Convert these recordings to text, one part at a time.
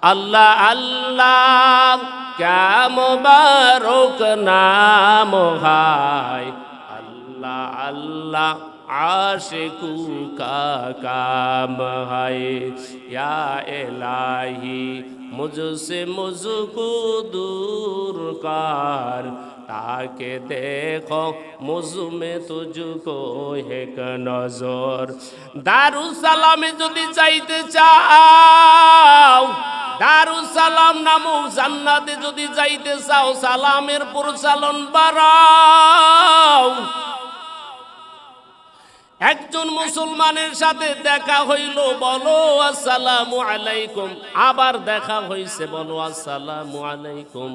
আল্লাহ আল্লাহ ক্যা মুবারক নাম হায়, আল্লাহ আল্লাহ आशिकू का काम है। या इलाही मुझसे मुझको दूर कर, ताकि देखो मुझ में तुझको एक नजर। दारुसालामे যদি যাইতে চাও, দারুসালাম নামক জান্নাতে যদি যাইতে চাও, সালামের প্রচলন বাড়াও। একজন মুসলমানের সাথে দেখা হইল, বলো আসসালামু আলাইকুম। আবার দেখা হইছে, বলো আসসালামু আলাইকুম।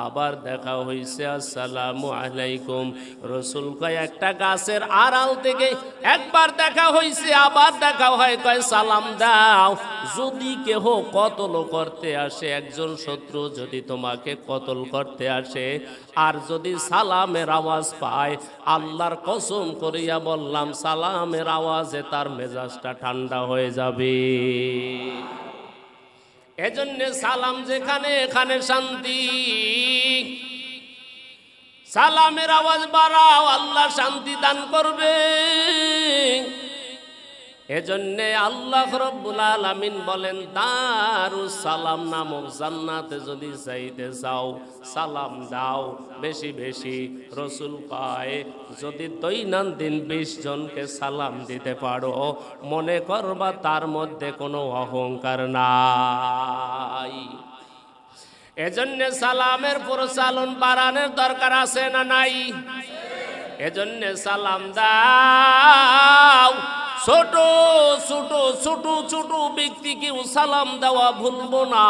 আবার দেখা হইছে, আসসালামু আলাইকুম। রাসূল কয় একটা গাছের আড়াল থেকে একবার দেখা হইছে, আবার দেখা হয়, কয় সালাম দাও। যদি কেহ কতল করতে আসে, একজন শত্রু যদি তোমাকে কতল করতে আসে, আর যদি সালামের আওয়াজ পায়, আল্লাহর কসম করিয়া বললাম সালামের আওয়াজে তার মেজাজটা ঠান্ডা হয়ে যাবে। এজন্য সালাম যেখানে এখানে শান্তি। সালামের আওয়াজ বাড়াও, আল্লাহ শান্তি দান করবে। এজন্য আল্লাহ রাব্বুল আলামিন বলেন, দারুস সালাম নামক জান্নাতে যদি যাইতে চাও, সালাম দাও বেশি বেশি। রাসূল কয় যদি দৈনন্দিন 20 জনকে সালাম দিতে পারো, মনে করবা তার মধ্যে কোনো অহংকার নাই। এজন্য সালামের প্রচলন বাড়ানোর দরকার আছে না নাই? এজন্য সালাম দাও। ছোট ছোট ছোট ছোট ব্যক্তিকেও সালাম দেওয়া ভুলবো না।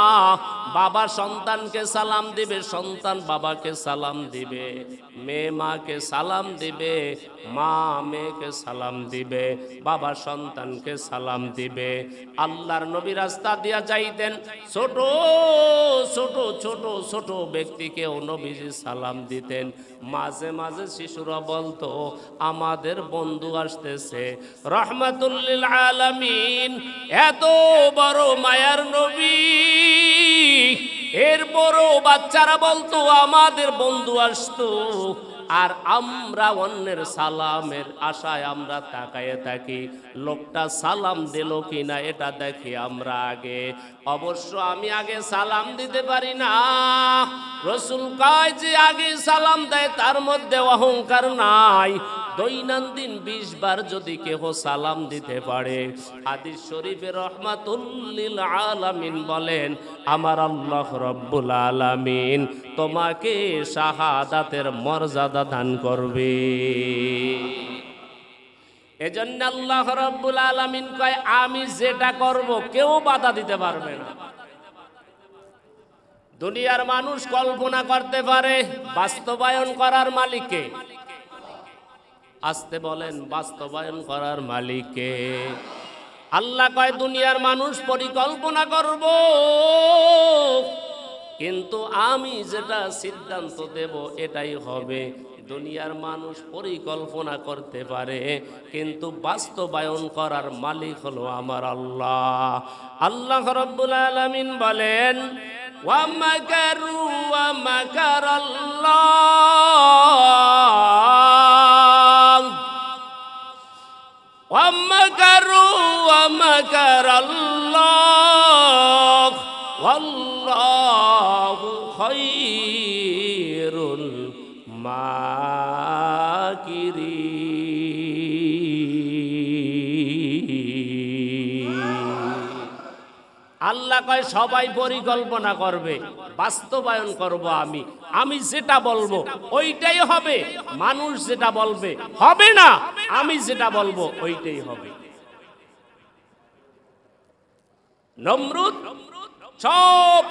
বাবা সন্তানকে সালাম দিবে, সন্তান বাবাকে সালাম দিবে, মেয়ে মাকে সালাম দিবে, মা মেয়েকে সালাম দিবে, বাবা সন্তানকে সালাম দিবে। আল্লাহর নবী রাস্তা দিয়া যাইতেন, ছোট ছোট ছোট ছোট ব্যক্তিকেও নবীজি সালাম দিতেন। মাঝে মাঝে শিশুরা বলতো আমাদের বন্ধু আসতেছে। রহমাতুল লিল আলামিন, এত বড় মায়ার নবী, এরপরও বাচ্চারা বলতো আমাদের বন্ধু আসতো। আর আমরা অন্যের সালামের আশায় আমরা তাকায়ে থাকি, লোকটা সালাম দিল কিনা এটা দেখি আমরা আগে। অবশ্য আমি আগে সালাম দিতে পারি না। রাসূল কয় যে আগে সালাম দেয় তার মধ্যে অহংকার নাই। দৈনন্দিন 20 বার যদি কেহ সালাম দিতে পারে, হাদিস শরীফে রহমাতুল লিল আলামিন বলেন, আমার আল্লাহ রাব্বুল আলামিন তোমাকে শাহাদাতের মর্যাদা দান করবে। এজন্য আল্লাহ রাব্বুল আলামিন কয় আমি যেটা করব কেউ বাধা দিতে পারবে না। দুনিয়ার মানুষ কল্পনা করতে পারে, বাস্তবায়ন করার মালিক কে? আসতে বলেন, বাস্তবায়ন করার মালিক কে? আল্লাহ কয় দুনিয়ার মানুষ পরিকল্পনা করব, কিন্তু আমি যেটা সিদ্ধান্ত দেব এটাই হবে। দুনিয়ার মানুষ পরিকল্পনা করতে পারে, কিন্তু বাস্তবায়ন করার মালিক হলো আমার আল্লাহ। আল্লাহ রাব্বুল আলামিন বলেন, ওয়া মাকারু ওয়া মাকারাল্লাহ, ওয়া মাকারু ওয়া মাকারাল্লাহ ওয়াল্লাহু খায়রুল মাকিরিন। আল্লাহ কয় সবাই পরিকল্পনা করবে, বাস্তবায়ন করব আমি। আমি যেটা বলবো ওইটাই হবে, মানুষ যেটা বলবে হবে না, আমি যেটা বলবো ওইটাই হবে। নমরুদ সব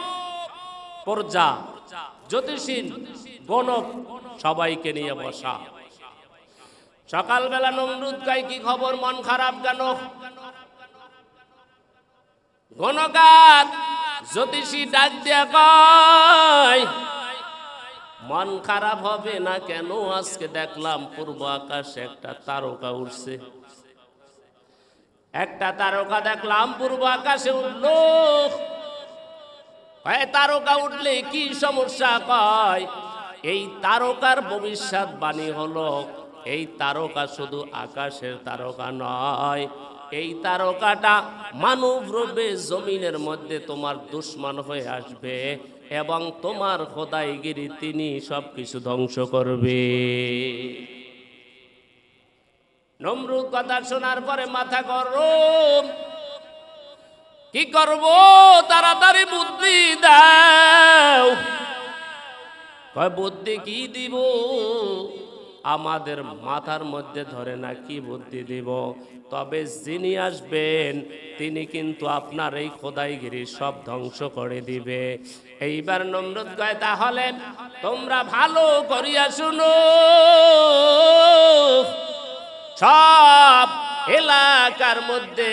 প্রজা, জ্যোতিষীন, গণক সবাইকে নিয়ে বসা। সকালবেলা নমরুদ কয় কি খবর, মন খারাপ কেন? গণকার জ্যোতিষী ডাক দিয়া কয় মন খারাপ হবে না কেন? আজকে দেখলাম পূর্ব আকাশে একটা তারকা উঠছে। একটা তারকা দেখলাম পূর্ব আকাশে উঠল। কয় তারকা উঠলে কি সমস্যা? কয় এই তারকার ভবিষ্যৎবাণী হলো, এই তারকা শুধু আকাশের তারকা নয়, এই তারকাটা মানব রূপে জমিনের মধ্যে তোমার দুশমন হয়ে আসবে এবং তোমার খোদাইগিরি তিনি সবকিছু ধ্বংস করবে। নমরুদ কথা শোনার পরে মাথা গরম, কি করব? তাড়াতাড়ি বুদ্ধি দাও। কয় বুদ্ধি কি দিব? আমাদের মাথার মধ্যে ধরে না, কি বুদ্ধি দিব? তবে যিনি আসবেন তিনি কিন্তু আপনার এই খোদাইগিরি সব ধ্বংস করে দিবে। এইবার নমরুদ কয় তাহলে তোমরা ভালো করিয়া শুনো, সব এলাকার মধ্যে,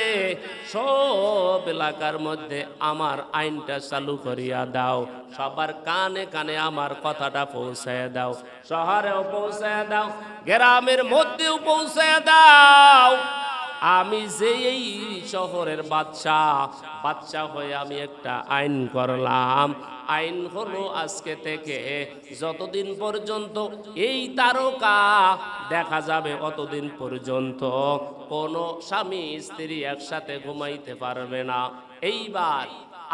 সব এলাকার মধ্যে আমার আইনটা চালু করিয়া দাও, সবার কানে কানে আমার কথাটা পৌঁছায় দাও, শহরেও পৌঁছায় দাও, গ্রামের মধ্যেও পৌঁছায় দাও। আমি যে এই শহরের বাদশা হয়ে আমি একটা আইন করলাম। আইন হলো আজকে থেকে যতদিন পর্যন্ত এই তারকা দেখা যাবে অতদিন পর্যন্ত কোনো স্বামী স্ত্রী একসাথে ঘুমাইতে পারবে না। এইবার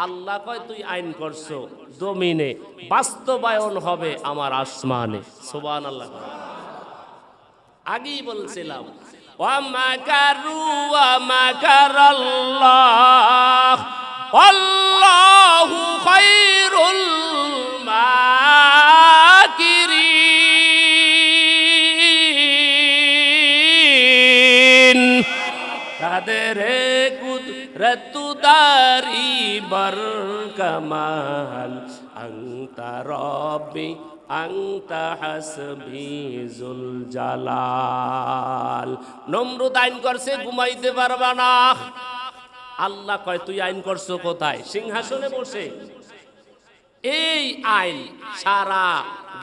আল্লাহ কয় তুই আইন করছো জমিনে, বাস্তবায়ন হবে আমার আসমানে। সুবহানাল্লাহ। আগেই বলছিলাম ওয়া মাকারু ওয়া মাকারাল্লাহ আল্লাহু খায়রুল মাকিরিন। তাদের কুদরতুদারি বার কামাল আনতা রব্বি আনতা হাসবি যুল জালাল। নমরুদ আইন করছে ঘুমাইতে পারবা না। আল্লাহ কয় তুই আইন করছো কোথায়? সিংহাসনে বসে। এই আইন সারা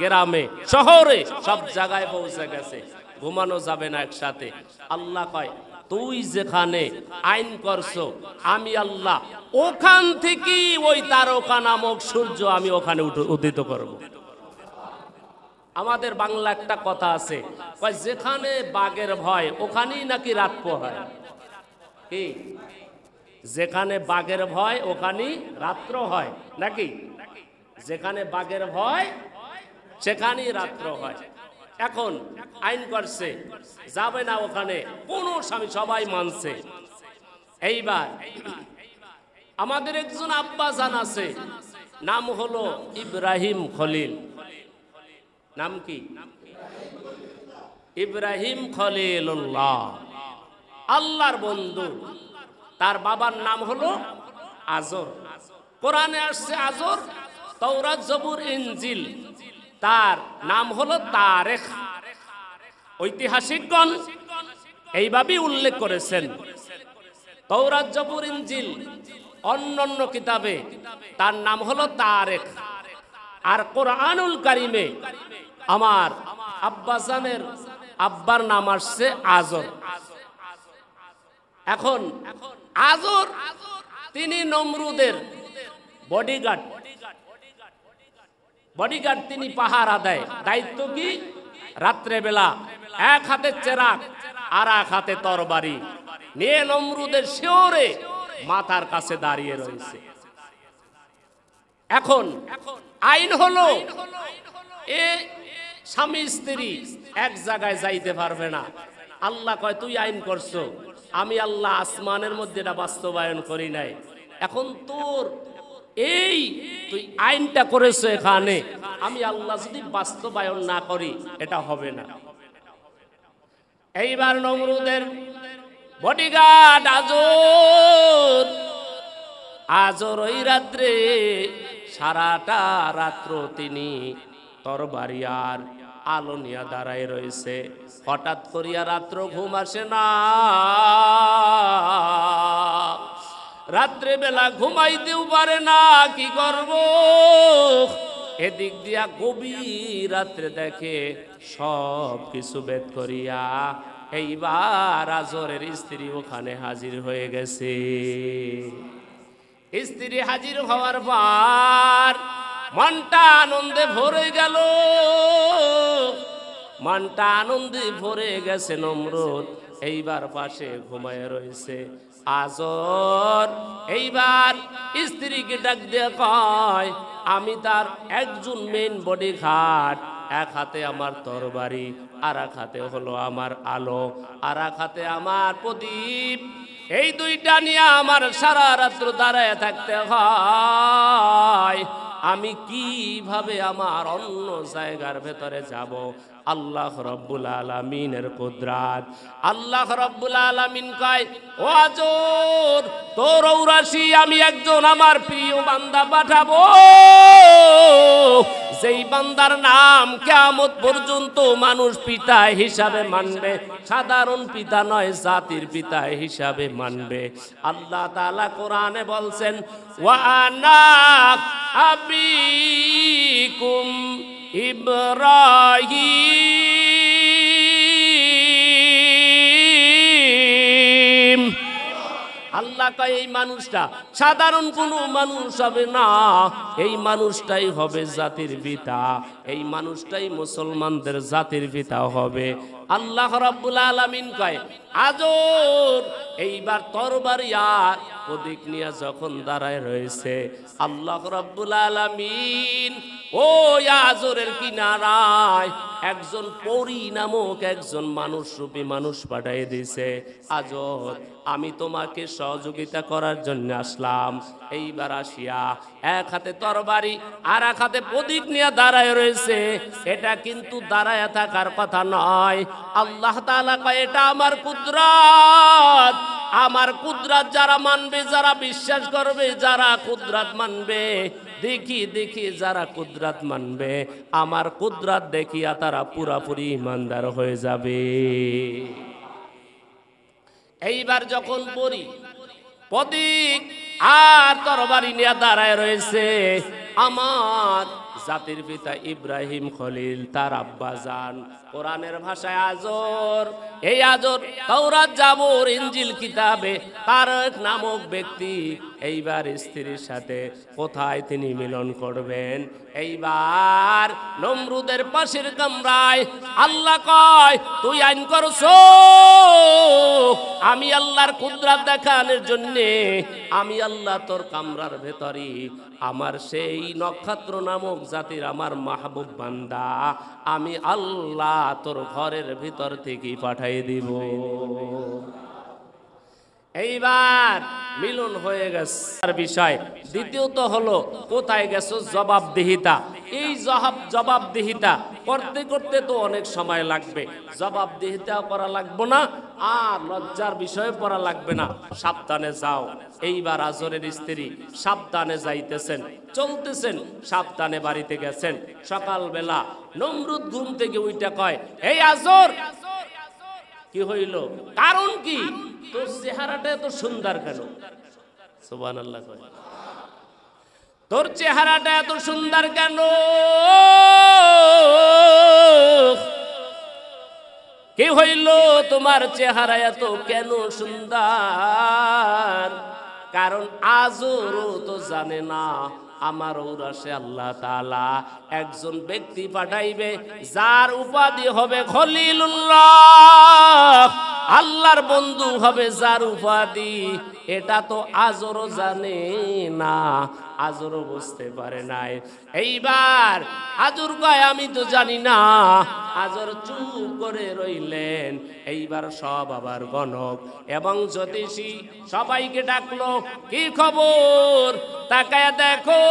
গ্রামে শহরে সব জায়গায় পৌঁছে গেছে, ঘুমানো যাবে না একসাথে। আল্লাহ কয় তুই যেখানে আইন করছো আমি আল্লাহ ওখান থেকে ওই তারকা নামক সূর্য আমি ওখানে উদিত করব। আমাদের বাংলা একটা কথা আছে, কয় যেখানে বাঘের ভয় ওখানেই নাকি রাত পোহায়। কি? যেখানে বাঘের ভয় ওখানেই রাত্র হয় নাকি? যেখানে বাঘের ভয় সেখানেই রাত্র হয়। এখন আইন করছে যাবে না ওখানে কোন স্বামী, সবাই মানছে। এইবার আমাদের একজন আব্বাজান আছে, নাম হলো ইব্রাহিম খলিল। নাম কি? ইব্রাহিম খলিলুল্লাহ, আল্লাহর বন্ধু। তার বাবার নাম হলো আজর। কোরআনে আসছে আজর, তাওরাত জবুর ইনজিল তার নাম হলো তারেখ। ঐতিহাসিকগণ এইভাবেই উল্লেখ করেছেন। তাওরাত জবুর ইনজিল অন্যান্য কিতাবে তার নাম হলো তারেখ, আর কোরআনুল কারিমে আমার আব্বাজানের আব্বার নাম আসছে আজর। এখন আজর তিনি নমরুদের বডিগার্ড, তিনি পাহারা দেয়। দায়িত্ব কি? রাত্রে বেলা এক হাতে চেরাক আর এক হাতে তরবারি নিয়ে নমরুদের শিওরে মাথার কাছে দাঁড়িয়ে রয়েছে। এখন আইন হলো এ স্বামী স্ত্রী এক জায়গায় যাইতে পারবে না। আল্লাহ কয় তুই আইন করছো, আমি আল্লাহ আসমানের মধ্যে এটা বাস্তবায়ন করি নাই। এখন তোর এই তুই আইনটা করেছো এখানে, আমি আল্লাহ যদি বাস্তবায়ন না করি এটা হবে না। এইবার নমরুদের বডিগার্ড আজর ওই রাত্রে সারাটা রাত্র তিনি তরবারি আর আলো নিয়ে দাঁড়ায় রয়েছে। হঠাৎ করিয়া রাত্র ঘুম আসে না, রাত্রে বেলা ঘুমাইতেও পারে না, কি করব? এদিক দিয়া গভীর রাত্রে দেখে সব কিছু বেদ করিয়া এইবার আজরের স্ত্রী ওখানে হাজির হয়ে গেছে। স্ত্রী হাজির হওয়ার পর এইবার মনটা আনন্দে ভরে গেল, মনটা আনন্দে ভরে গেছে নমরুদ। এইবার পাশে ঘুমায় রয়েছে আজর। এইবার স্ত্রীকে ডাক দিয়ে কয়, আমি তার একজন মেন বডি ঘাট, এক হাতে আমার তরবারি, আর এক হাতে হলো আমার আলো, আর এক হাতে আমার প্রদীপ। এই দুইটা নিয়ে আমার সারা রাত্র দাঁড়ায় থাকতে হয়। আমি কিভাবে আমার অন্য জায়গার ভেতরে যাব? আল্লাহ রব্বুল আলামিনের কুদরত। আল্লাহ রব্বুল আলামিন কয়, ও আজর, তোর ঔরাসি আমি একজন আমার প্রিয় বান্দা পাঠাবো, যেই বান্দার নাম কিয়ামত পর্যন্ত মানুষ পিতা হিসাবে মানবে, সাধারণ পিতা নয়, জাতির পিতা হিসাবে মানবে। আল্লাহ তাআলা কোরআনে বলছেন, ওয়া আনা আবিকুম ইব্রাহিম। আল্লাহ কয় এই মানুষটা সাধারণ কোনো মানুষ হবে না, এই মানুষটাই হবে জাতির পিতা, এই মানুষটাই মুসলমানদের জাতির পিতা হবে। আল্লাহ রাব্বুল আলামিন কয়, আজর এইবার তরবারি আর প্রদীপ নিয়ে যখন দাঁড়ায় রয়েছে, আল্লাহ রাব্বুল আলামিন ওই আজরের কিনারায় একজন পরী নামক একজন মানুষরূপী মানুষ পাঠিয়ে দিয়েছে। আজর, আমি তোমাকে সহযোগিতা করার জন্য আসলাম। এইবার আসিয়া এক হাতে তরবারি আর এক হাতে প্রদীপ নিয়ে দাঁড়ায় রয়েছে। এটা কিন্তু দাঁড়ায় থাকার কথা নয়। আল্লাহ তাআলা কয়, এটা আমার কুদরত। আমার কুদরত যারা মানবে, যারা বিশ্বাস করবে, যারা কুদরত মানবে, দেখি দেখি যারা কুদরত মানবে, আমার কুদরত দেখিয়া তারা পুরাপুরি ইমানদার হয়ে যাবে। এইবার যখন পড়ি প্রদীপ আর তরবারি নিয়ে দাঁড়ায় রয়েছে আমার জাতির পিতা ইব্রাহিম খলিল, তার আব্বাজান, কোরআনের ভাষায় আজর। এই আজর তাওরাত, জাবর, ইনজিল কিতাবে তারক নামক ব্যক্তি এইবার স্ত্রীর সাথে কোথায় তিনি মিলন করবেন? এইবার নমরুদের পাশের কামরায়। আল্লাহ কয়, তুই আইন করছো, আমি আল্লাহর কুদরত দেখানোর জন্যে আমি আল্লাহ তোর কামরার ভেতরে আমার সেই নক্ষত্র নামক জাতির আমার মাহবুব বান্দা আমি আল্লাহ তোর ঘরের ভিতর থেকে পাঠাই দিব। এইবার মিলন হয়ে গেছে বিষয়। দ্বিতীয়ত হলো কোথায় গেছো? জবাবদিহিতা। এই জবাবদিহিতা করতে করতে তো অনেক সময় লাগবে। জবাবদিহিতা করা লাগবে না, আর লজ্জার বিষয়ে পড়া লাগবে না। সাবধানে যাও। এইবার আজরের স্ত্রী সাবধানে যাইতেছেন, চলতেছেন, সাবধানে বাড়িতে গেছেন। সকালবেলা নমরুদ ঘুম থেকে উইটা কয়, এই আজর, কি হইল? কারণ কি? তোর চেহারাটা এত সুন্দর কেন? সুবহানাল্লাহ। তোর চেহারাটা এত সুন্দর কেন? কি হইল? তোমার চেহারা এত কেন সুন্দর? কারণ আজরও তো জানে না আমার ঔরাসে আল্লাহ তাআলা একজন ব্যক্তি পাঠাইবে যার উপাধি হবে খলিলুল্লাহ, আল্লাহর বন্ধু হবে যার উপাধি। এটা তো আজরও জানে না, আজরও বুঝতে পারে নাই। এইবার আজর কয়, আমি তো জানি না। আজর চুপ করে রইলেন। এইবার সব আবার গণক এবং জ্যোতিষী সবাইকে ডাকলো, কি খবর? তাকায় দেখো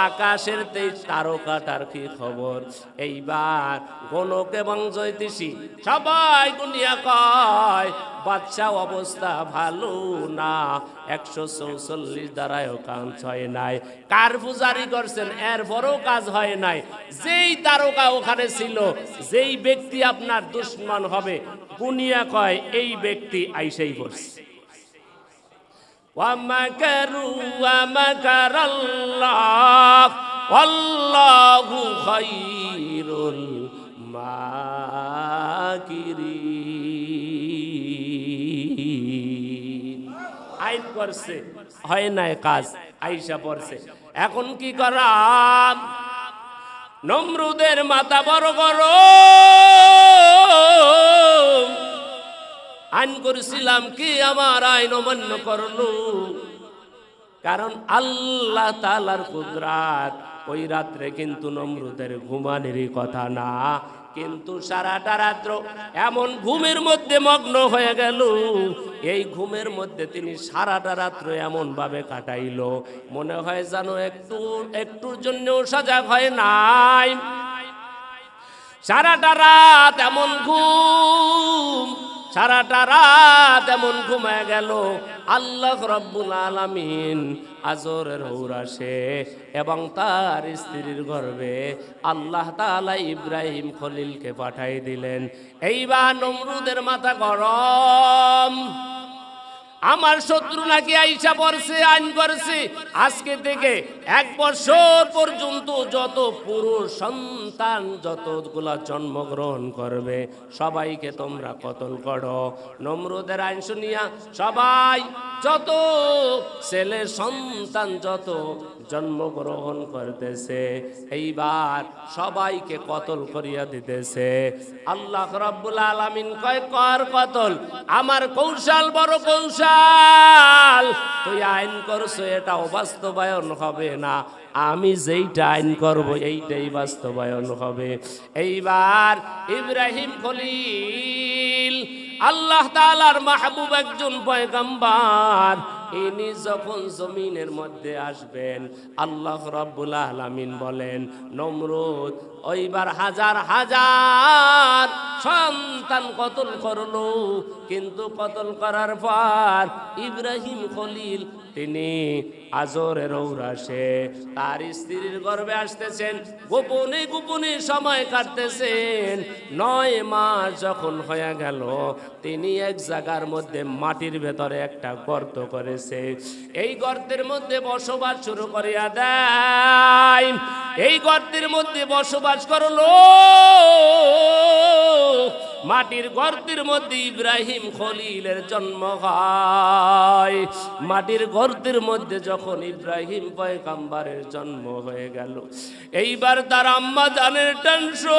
আকাশের তারকাটার কি খবর? এইবার গণক এবং জ্যোতিষী সবাই গুনিয়া কয়, বাদশা অবস্থা ভালো না, 144 দ্বারাও কাজ হয় নাই। কার পূজারি করছেন, এরপরও কাজ হয় নাই। যেই তারকা ওখানে ছিল, যেই ব্যক্তি আপনার দুশ্মন হবে, গুনিয়া কয় এই ব্যক্তি আইসাই করছে। وَمَكَرُوا وَمَكَرَ اللَّهُ وَاللَّهُ خَيْرُ الْمَاكِرِينَ। আইন করছে, হয় নাই কাজ, আইসা পড়ছে। এখন কি করাম? নমরুদের মাথা বড় করো, আইন করেছিলাম কি আমার আইন অমান্য করলো। কারণ আল্লাহ তাআলার কুদরাত, ওই রাত্রে কিন্তু নমরুদের ঘুমানেরই কথা না, কিন্তু সারাটা রাত্র এমন ঘুমের মধ্যে মগ্ন হয়ে গেল, এই ঘুমের মধ্যে তিনি সারাটা রাত্র এমন ভাবে কাটাইলো, মনে হয় যেন একটুর জন্যও সজাগ হয় নাই। সারাটা রাত এমন ঘুম, সারাটা রাত এমন ঘুমায় গেল। আল্লাহ রাব্বুল আলামিন আজরের ঔরাসে এবং তার স্ত্রীর গর্ভে আল্লাহ তাআলা ইব্রাহিম খলিলকে পাঠাই দিলেন। এইবার নমরুদের মাথা গরম, আমার শত্রু নাকি আইসা পড়ছে, আইন করছে আজকে থেকে 1 বছর পর্যন্ত যত পুরুষ সন্তান যতগুলা জন্মগ্রহণ করবে সবাইকে তোমরা কতল করো। নমরুদের আইন শুনিয়া সবাই যত ছেলে সন্তান যত জন্মগ্রহণ করতেছে এইবার সবাইকে কতল করিয়া দিতেছে। আল্লাহ রাব্বুল আলামিন কয় কর কতল, আমার কৌশল বড় কৌশল, তুই আইন করছো এটাও বাস্তবায়ন হবে না, আমি যেইটা আইন করব এইটাই বাস্তবায়ন হবে। এইবার ইব্রাহিম খলিল আল্লাহ তাআলার মাহবুব একজন পয়গম্বর, ইনি যখন জমিনের মধ্যে আসবেন আল্লাহ রাব্বুল আলামিন বলেন নমরুদ ওইবার হাজার হাজার সন্তান কতল করলো, কিন্তু কতল করার পর ইব্রাহিম খলিল তিনি আজরের ঔরাসে তার স্ত্রীর গর্ভে আসতেছেন, গোপনে গোপনে সময় কাটতেছেন। 9 মাস যখন হয়ে গেল তিনি এক জায়গার মধ্যে মাটির ভেতরে একটা গর্ত করেছে, এই গর্তের মধ্যে বসবাস শুরু করিয়া দেয়। এই গর্তের মধ্যে বসবাস করলো, মাটির গর্তের মধ্যে ইব্রাহিম খলিলের জন্ম হয়। মাটির গর্তের মধ্যে যখন ইব্রাহিম পয়গম্বরের জন্ম হয়ে গেল, এইবার তার আম্মা জানের টেনশন,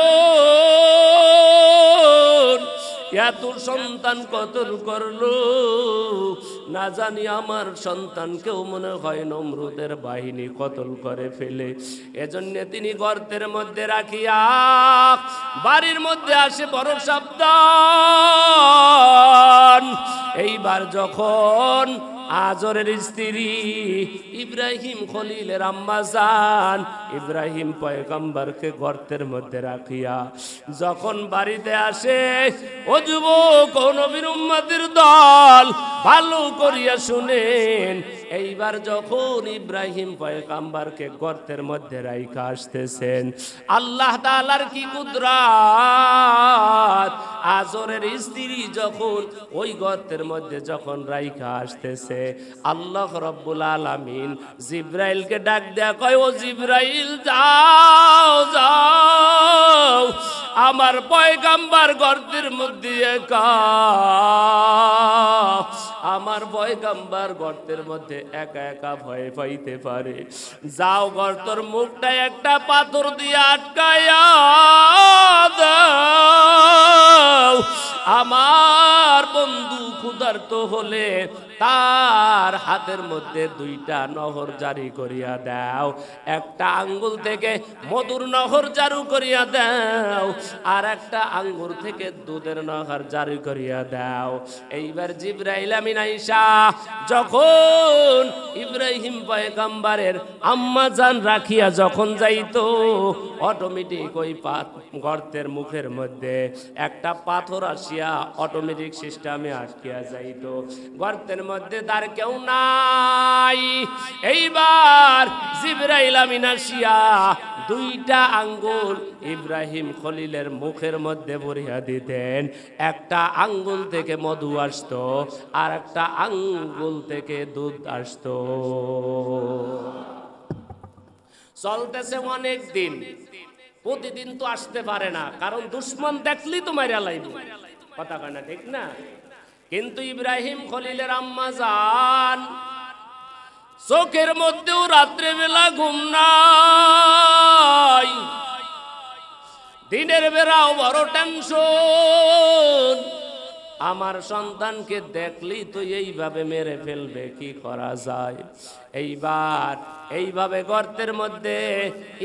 এত সন্তান কতল করলো, না জানি আমার সন্তানকেও মনে হয় নমরুদের বাহিনী কতল করে ফেলে। এজন্য তিনি গর্তের মধ্যে রাখিয়া বাড়ির মধ্যে আসে বড় সাবধান। এইবার যখন আজরের স্ত্রী ইব্রাহিম খলিলের আম্মা জান ইব্রাহিম পয়গম্বরকে গর্তের মধ্যে রাখিয়া যখন বাড়িতে আসে, ও যুবক ও নবীর উম্মতের দল ভালো করিয়া শুনেন, এইবার যখন ইব্রাহিম পয়গম্বরকে গর্তের মধ্যে রাইখা আসতেছেন, আল্লাহ তাআলার কি কুদরত, আজরের স্ত্রী যখন ওই গর্তের মধ্যে যখন রাইখা আসতেছে, আল্লাহ রাব্বুল আলামিন জিবরাইলকে ডাক দেয়া কয়, ও জিবরাইল যাও যাও, আমার পয়গম্বর গর্তের মধ্যে একা, আমার পয়গম্বর গর্তের মধ্যে একা একা ভয় পাইতে পারে, যাও গর্তের মুখটা একটা পাথর দিয়ে আটকায়া দাও, আমার বন্ধু ক্ষুধার্ত হলে তার হাতের মধ্যে 2টা নহর জারি করিয়া দাও, একটা আঙ্গুল থেকে মধুর নহর জারি করিয়া দাও, আর একটা আঙ্গুর থেকে দুধের নহর জারি করিয়া দাও। এইবার জিবরাইল আমিন আয়েশা যখন ইব্রাহিম পয়গম্বরের আম্মা জান রাখিয়া যখন যাইতো, অটোমেটিক ওই গর্তের মুখের মধ্যে একটা পাথর আসিয়া অটোমেটিক সিস্টেমে আটকিয়া যাইতো, গর্তের মধ্যে তার কেউ নাই। এইবার জিবরাইল আমিন আসিয়া 2টা আঙ্গুল ইব্রাহিম খলিলের মুখের মধ্যে ভরিয়া দিতেন, একটা আঙ্গুল থেকে মধু আসতো আর একটা আঙ্গুল থেকে দুধ আসতো। চলতেছে অনেক দিন, প্রতিদিন তো আসতে পারে না, কারণ দুশ্মন দেখলেই তো মাইরা লাইব, কথা কয় না, ঠিক না? কিন্তু ইব্রাহিম খলিলের আম্মা জান চোখের মধ্যেও রাত্রে বেলা ঘুম নাই, দিনের বেলাও বড় টেনশন। আমার সন্তানকে দেখলেই তো এইভাবে মেরে ফেলবে, কি করা যায়? এইভাবে গর্তের মধ্যে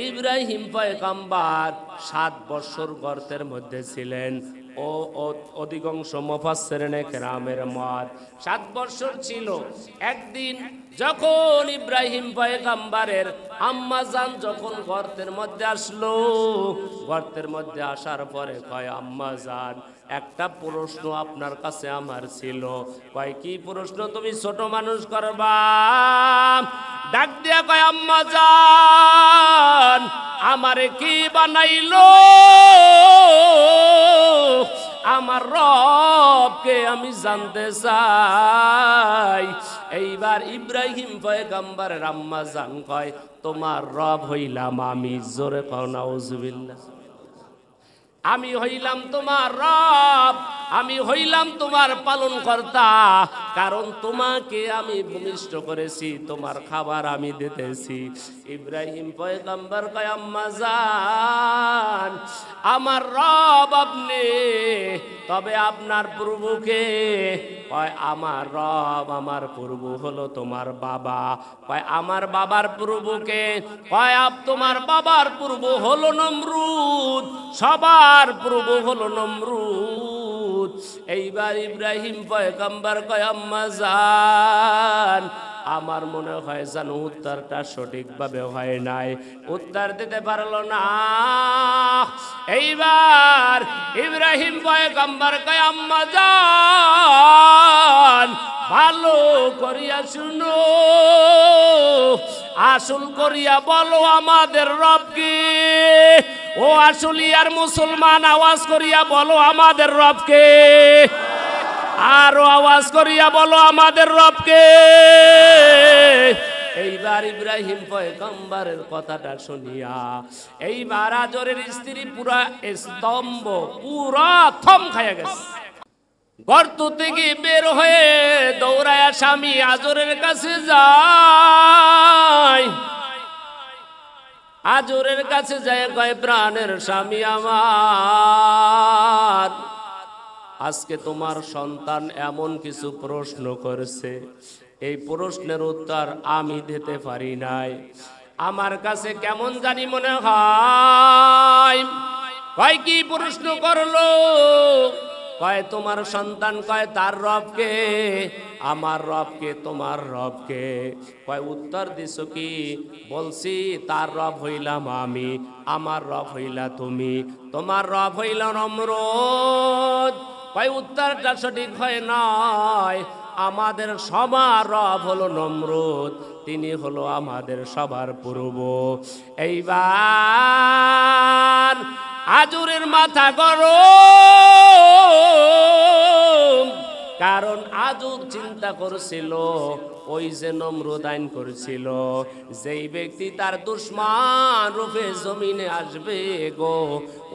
ইব্রাহিম পয়গম্বর 7 বছর গর্তের মধ্যে ছিলেন। ও অধিকাংশ মুফাসসিরিনে কেরামের মত 7 বছর ছিল। একদিন যখন ইব্রাহিম পয়গম্বরের আম্মা জান যখন গর্তের মধ্যে আসলো, গর্তের মধ্যে আসার পরে কয়, আম্মা জান একটা প্রশ্ন আপনার কাছে আমার ছিল। কয়, কি প্রশ্ন তুমি ছোট মানুষ করবা? ডাক দিয়া কয়, আম্মা জান আমারে কি বানাইলো? আমার রবকে আমি জানতে চাই। এইবার ইব্রাহিম পয়গম্বরের আম্মা জান কয়, তোমার রব হইলাম আমি। জোরে কও নাউজুবিল্লাহ। আমি হইলাম তোমার রব, আমি হইলাম তোমার পালন কর্তা। কারণ তোমাকে আমি ভূমিষ্ঠ করেছি, তোমার খাবার আমি দিতেছি। ইব্রাহিম পয়গম্বর কয়, আম্মা জান আমার রব আপনি, তবে আপনার প্রভুকে? কয়, আমার রব আমার প্রভু হলো তোমার বাবা। কয়, আমার বাবার প্রভুকে? কয়, তোমার বাবার প্রভু হলো নমরুদ, সবার প্রভু হলো নমরুদ। এইবার ইব্রাহিম পয়গম্বর কয়, আম্মা জান আমার মনে হয় যেন উত্তরটা সঠিকভাবে হয় নাই, উত্তর দিতে পারলো না। এইবার ইব্রাহিম পয়গম্বর কয়, আম্মা জান ভালো করিয়া শুনো, আসল করিয়া বলো আমাদের রব কি? ও আসলিয়ার মুসলমান আওয়াজ করিয়া বলো আমাদের রবকে, আরো আওয়াজ করিয়া বলো আমাদের রবকে। এইবার ইব্রাহিম পয়গম্বরের কথাটা শুনিয়া এইবার আজরের স্ত্রী পুরা স্তম্ভ, পুরা থম খাইয়া গেছে। গর্ত থেকে বের হয়ে দৌড়ায়া স্বামী আজরের কাছে যায়। আজরের কাছে যায়, কয়, প্রাণের স্বামী আমার, আজকে তোমার সন্তান এমন কিছু প্রশ্ন করেছে, এই প্রশ্নের উত্তর আমি দিতে পারি নাই। আমার কাছে কেমন জানি মনে হয়। কয়, কি প্রশ্ন করলো? কয়, তোমার সন্তান কয় তার রবকে? আমার রবকে। তোমার রবকে? কয়, উত্তর দিছো কি? বলছি তার রব হইলাম আমি, আমার রব হইলা তুমি, তোমার রব হইল নমরুদ। কয়, উত্তরটা সঠিক হয় নয়, আমাদের সবার রব হলো নমরুদ, তিনি হলো আমাদের সবার প্রভু। এইবার আজরের মাথা গরম, কারণ আজর চিন্তা করছিল ওই যে নমরুদ আইন করেছিল, যেই ব্যক্তি তার দুশ্মন রূপে জমিনে আসবে গো,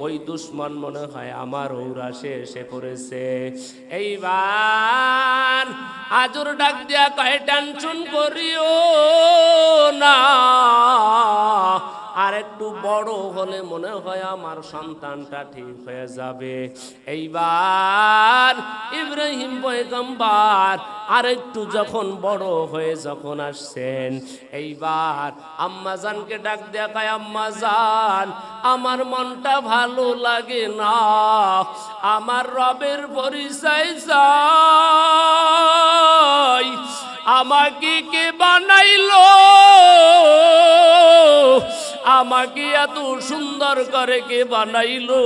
ওই দুশ্মন মনে হয় আমার ঔরাসে এসে পড়েছে। এইবার আজর ডাক দিয়া কয়, টেনশন করিও না, আর একটু বড় হলে মনে হয় আমার সন্তানটা ঠিক হয়ে যাবে। এইবার ইব্রাহিম পয়গম্বর আর একটু যখন বড় হয়ে যখন আসছেন, এইবার আম্মা জানকে ডাক দেয়া কয়, আম্মা জান আমার মনটা ভালো লাগে না, আমার রবের পরিচয় চাই। আমাকে কে বানাইলো? আমাকে এত সুন্দর করে কে বানাইলো?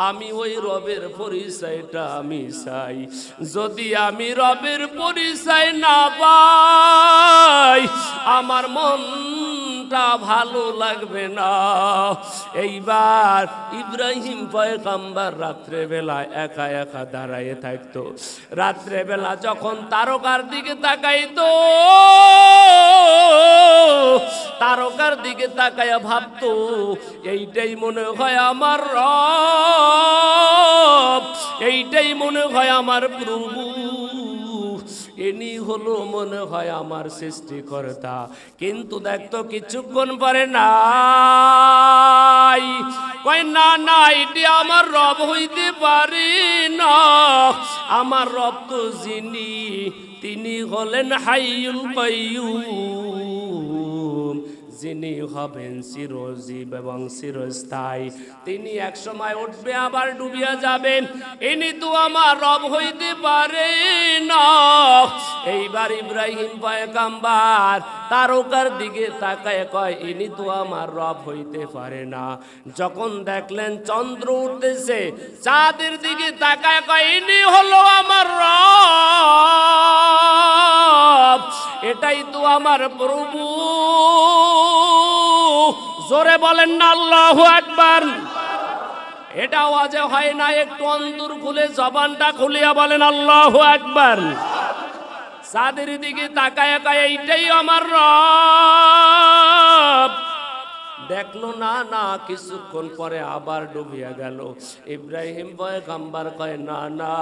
আমি ওই রবের পরিচয়টা আমি চাই। যদি আমি রবের পরিচয় না পাই আমার মনটা ভালো লাগবে না। এইবার ইব্রাহিম পয়গম্বর রাত্রে বেলা একা একা দাঁড়ায় থাকতো। রাত্রে বেলা যখন তারকার দিকে তাকাইতো, তারকার দিকে তাকায়া ভাবতো, এইটাই মনে হয় আমার রব, এইটাই মনে হয় আমার প্রভু। ইনি হলো মনে হয় আমার সৃষ্টিকর্তা। কিন্তু দেখতো কিছুক্ষণ পরে নাই, কয় না না এটি আমার রব হইতে পারে না, আমার রব তো যিনি তিনি হলেন হাইয়ুল কাইয়্যুম, যিনি হবেন চিরজীব এবং চিরস্থায়ী। তিনি এক সময় উঠবে আবার ডুবিয়া যাবেন, ইনি তো আমার রব হইতে পারে না। এইবার ইব্রাহিম পয়গম্বর তারকার দিকে তাকায় কয় ইনি তো আমার রব হইতে পারে না। যখন দেখলেন চন্দ্র উঠতেছে, চাঁদের দিকে তাকায় কয় ইনি হলো আমার রব, এটাই তো আমার প্রভু। জোরে বলেন না আল্লাহু আকবার। এটা আওয়াজে হয় না, একটু অন্তর খুলে জবানটা খুলিয়া বলেন আল্লাহু আকবার। চাঁদের দিকে তাকায় কয় এইটাই আমার রব। দেখলো না না, কিছুক্ষণ পরে আবার ডুবিয়া গেল। ইব্রাহিম পয়গম্বর কয় না না,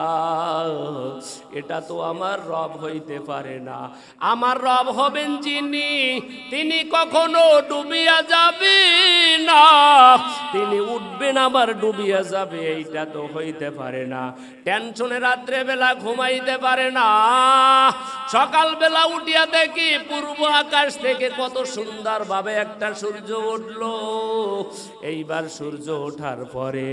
এটা তো আমার রব হইতে পারে না। আমার রব হবেন যিনি তিনি কখনো ডুবিয়া যাবে না, তিনি উঠবেন আবার ডুবিয়া যাবে, এইটা তো হইতে পারে না। টেনশনে রাত্রে বেলা ঘুমাইতে পারে না। সকাল বেলা উঠিয়া দেখি পূর্ব আকাশ থেকে কত সুন্দর ভাবে একটা সূর্য উঠল। এইবার সূর্য ওঠার পরে,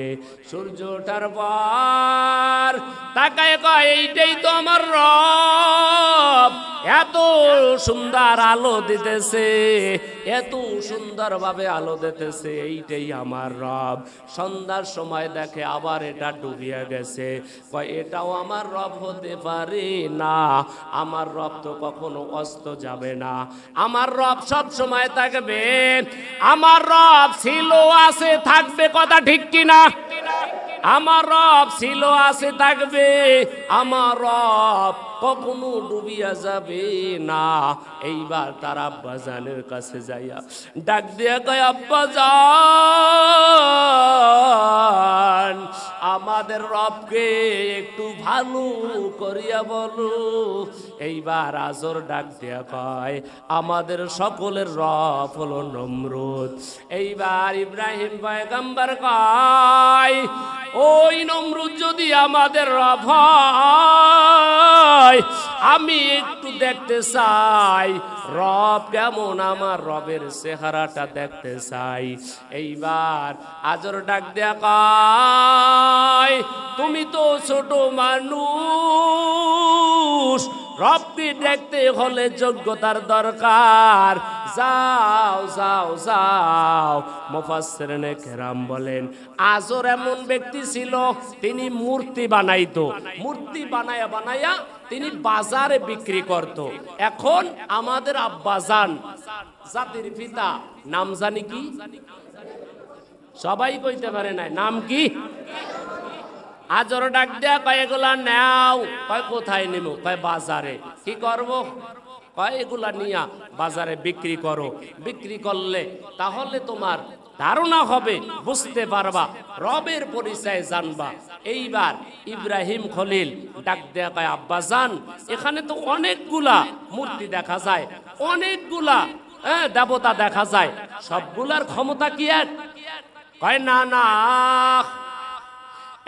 সূর্য ওঠার পর তাকায় কয় এইটাই তো আমার রব, এত সুন্দর আলো দিতেছে, এত সুন্দর ভাবে আলো দিতেছে, এইটাই আমার রব। সন্ধ্যার সময় দেখে আবার এটা ডুবিয়া গেছে, কয় এটাও আমার রব হতে পারে না, আমার রব তো কখনো অস্ত যাবে না, আমার রব সব সময় থাকবে, আমার রব ছিল আছে থাকবে, কথা ঠিক কিনা? আমার রব ছিল আছে থাকবে, আমার রব কখনো ডুবিয়া যাবে না। এইবার তার আব্বাজানের কাছে যাইয়া ডাক দিয়া কয় আব্বাজান, আমাদের রবকে একটু ভালো করিয়া বলো। এইবার আজর ডাক দিয়া কয় আমাদের সকলের রব হলো নমরুদ। এইবার ইব্রাহিম পয়গম্বর কয় ওই নমরুদ যদি আমাদের রব হয়, আমি একটু দেখতে চাই রব কেমন, আমার রবের চেহারাটা দেখতে চাই। এইবার আজর ডাক দেয়া কয় তুমি তো ছোট মানুষ, রবকে দেখতে হলে যোগ্যতার দরকার, যাও যাও যাও। মুফাসসিরিনে কেরাম বলেন আজর এমন ব্যক্তি ছিল, তিনি মূর্তি বানাইতো, মূর্তি বানায়া বানায়া তিনি বাজারে বিক্রি করত। এখন আমাদের আব্বাজান জাতির পিতা নাম জানি কি? সবাই কইতে পারে না, নাম কি? আজর ডাক দেয়া কয় এগুলা নাও। কয় কোথায় নিব? কয় বাজারে। কি করব? কয় এগুলা নিয়া বাজারে বিক্রি করো, বিক্রি করলে তাহলে তোমার ধারণা হবে, বুঝতে পারবা, রবের পরিচয় জানবা। এইবার ইব্রাহিম খলিল ডাক দেয়া কয় আব্বাজান, এখানে তো অনেকগুলা মূর্তি দেখা যায়, অনেকগুলা দেবতা দেখা যায়, সবগুলার ক্ষমতা কি এক? কয় না না,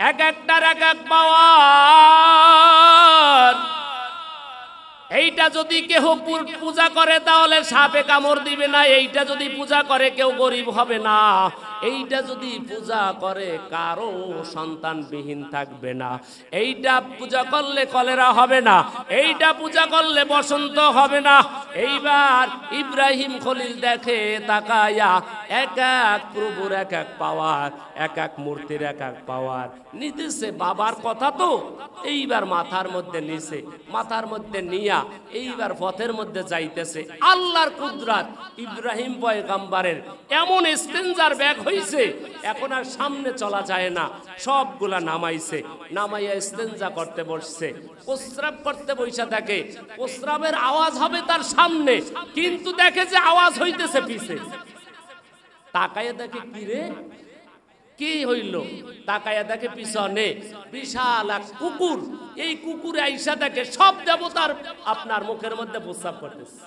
এক একটার এক এক পাওয়ার। এইটা যদি কেহ পূজা করে তাহলে সাপে কামড় দিবে না, এইটা যদি পূজা করে কেউ গরিব হবে না, এইটা যদি পূজা করে কারো সন্তানবিহীন থাকবে না, এইটা পূজা করলে কলেরা হবে না, এইটা পূজা করলে বসন্ত হবে না। এইবার ইব্রাহিম খলিল দেখে তাকায়া এক এক প্রভুর এক এক পাওয়ার, এক এক মূর্তির এক এক পাওয়ার নিতেছে। বাবার কথা তো এইবার মাথার মধ্যে নিছে, মাথার মধ্যে নিয়া এইবার পথের মধ্যে যাইতেছে। আল্লাহর কুদরত, ইব্রাহিম পয়গম্বরের এমন স্ট্রেঞ্জার ব্যাগ হইছে, এখন আর সামনে চলা যায় না, সবগুলা নামাইছে, নামাইয়া স্ট্রেঞ্জা করতে বসছে, প্রস্রাব করতে বসে থাকে, প্রস্রাবের আওয়াজ হবে তার সামনে, কিন্তু দেখে যে আওয়াজ হইতেছে পিছে, তাকায় দেখে কি রে, কি হইল? তাকায়া দেখে পিছনে বিশাল এক কুকুর। এই কুকুরে আইসা দেখে সব দেবতার আপনার মুখের মধ্যে প্রস্রাব করতেছে,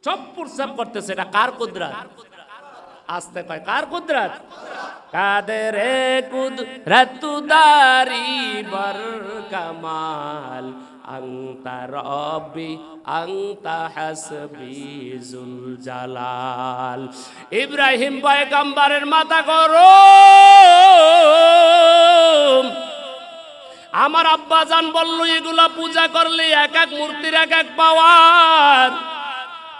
সব প্রস্রাব করতেছে। এটা কার কুদরত? আসতে কয় কার কুদরত? কাদের কুদরত দারি বর কামাল আনতা রব্বি আনতা হাসবি জুল জালাল। ইব্রাহিম পয়গম্বরের মাথা গরম। আমার আব্বাজান বলল এগুলা পূজা করলে এক এক মূর্তির এক এক পাওয়ার,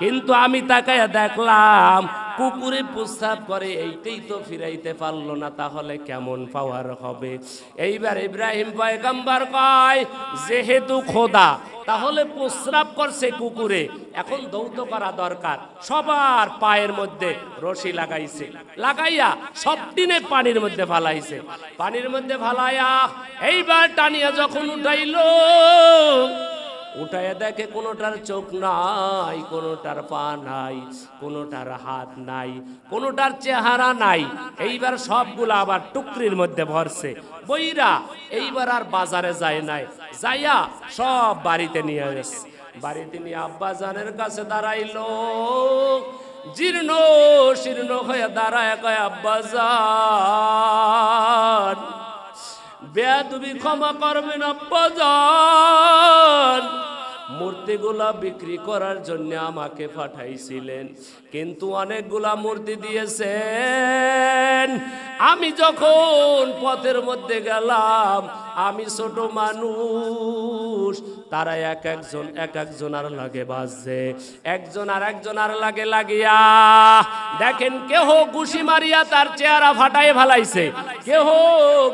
কিন্তু আমি তাকায়া দেখলাম কুকুরে প্রস্রাব করে, এইটাই তো ফিরাইতে পারলো না, তাহলে কেমন পাওয়ার হবে? এইবার ইব্রাহিম পয়গম্বর কয় যেহেতু খোদা, তাহলে প্রস্রাব করছে কুকুরে, এখন দৌত করা দরকার। সবার পায়ের মধ্যে রশি লাগাইছে, লাগাইয়া সব দিনে পানির মধ্যে ফালাইছে। পানির মধ্যে ফালাইয়া এইবার টানিয়া যখন উঠাইলো, উঠাইয়া দেখে কোনোটার চোখ নাই, কোনোটার পা নাই, কোনোটার হাত নাই, কোনোটার চেহারা নাই। এইবার সবগুলা আবার টুকরির মধ্যে ভরছে বইরা। এইবার আর বাজারে যায় নাই, যাইয়া সব বাড়িতে নিয়ে গেছে। বাড়িতে নিয়ে আব্বাজানের কাছে দাঁড়াইলো, জীর্ণ শীর্ণ হয়ে দাঁড়ায় কয় আব্বাজান বেয়াদবি ক্ষমা করবেন আব্বাজান, মূর্তিগুলা বিক্রি করার জন্য আমাকে পাঠাইছিলেন, কিন্তু অনেকগুলা মূর্তি দিয়েছেন। আমি যখন পথের মধ্যে গেলাম, আমি ছোট মানুষ, তারা এক একজন আর লাগে বাজছে, একজন আর একজনার লাগে লাগিয়া দেখেন কেহ ঘুষি মারিয়া তার চেহারা ফাটাই ফেলাইছে, কেহ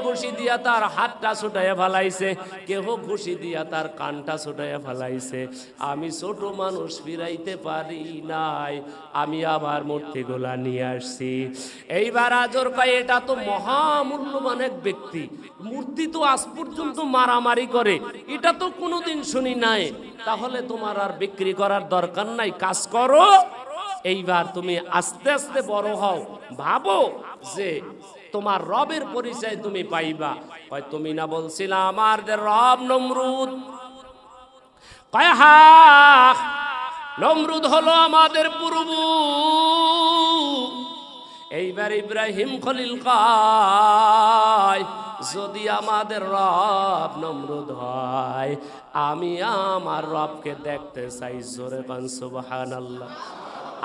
ঘুষি দিয়া তার হাতটা ছুটাইয়া ফেলাইছে, কেহ ঘুষি দিয়া তার কানটা ছুটাইয়া ফেলাইছে। আমি ছোট মানুষ ফিরাইতে পারি নাই, আমি আবার মূর্তিগুলা নিয়ে আসছি। এইবার আজর কয় এটা তো মহামূল্যবান এক ব্যক্তি, মূর্তি তো আজ পর্যন্ত মারামারি করে, এটা তো কোনোদিন শুনি নাই, তাহলে তোমার আর বিক্রি করার দরকার নাই, কাজ করো। এইবার তুমি আস্তে আস্তে বড় হও, ভাবো যে তোমার রবের পরিচয় তুমি পাইবা। কয় তুমি না বলছিলা আমাদের রব নমরুদ? কয় হ্যাঁ, নমরুদ হলো আমাদের পূর্ব। এইবার ইব্রাহিম খলিল কয় যদি আমাদের রব নমরুদ হয়, আমি আমার রবকে দেখতে চাই। জোরে পান সুবহানাল্লাহ।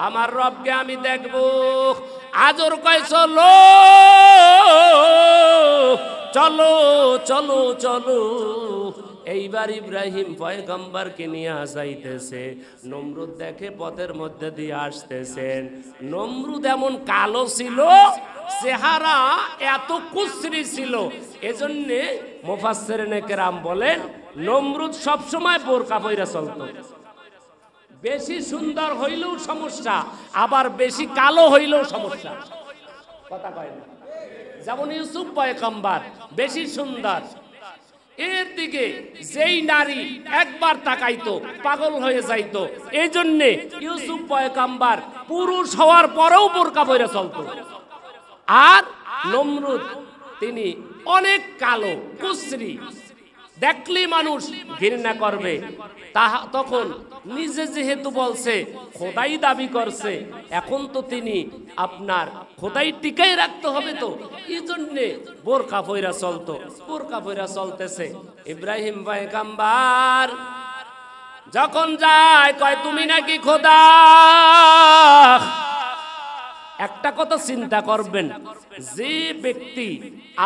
আমার রবকে আমি দেখব। আজর কয় চলো চলো চলো চলো। এইবার ইব্রাহিম পয়গম্বরকে নিয়ে যাইতেছে। নমরুদ দেখে পথের মধ্যে দিয়ে আসতেছেন। নমরুদ এমন কালো ছিল, চেহারা এত কুচরি ছিল, এজন্যে মুফাসসিরিনে কেরাম বলেন নমরুদ সবসময় বোরকা পইরা চলতো। বেশি সুন্দর হইলেও সমস্যা, আবার বেশি কালো হইলেও সমস্যা, কথা কয় না। যেমন ইউসুফ পয়গম্বর বেশি সুন্দর, এর দিকে যেই নারী একবার তাকাইতো পাগল হয়ে যাইতো, এই জন্যে ইউসুফ পয়গম্বর পুরুষ হওয়ার পরেও বোরকা পরে চলতো। আর নমরুদ তিনি অনেক কালো কুচরি, দেখলে মানুষ ঘৃণা করবে। তখন নিজে যেহেতু বলছে খোদাই দাবি করছে, এখন তো তিনি আপনার খোদাই টিকাই রাখতে হবে, তো এই জন্যে বোরকা পয়রা চলতো। বোরকা পয়রা চলতেছে। ইব্রাহিম পয়গম্বর যখন যায় কয় তুমি নাকি খোদা। একটা কথা চিন্তা করবেন, যে ব্যক্তি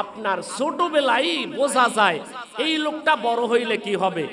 আপনার ছোটবেলায় বোঝা যায় এই লোকটা বড় হইলে কি হবে।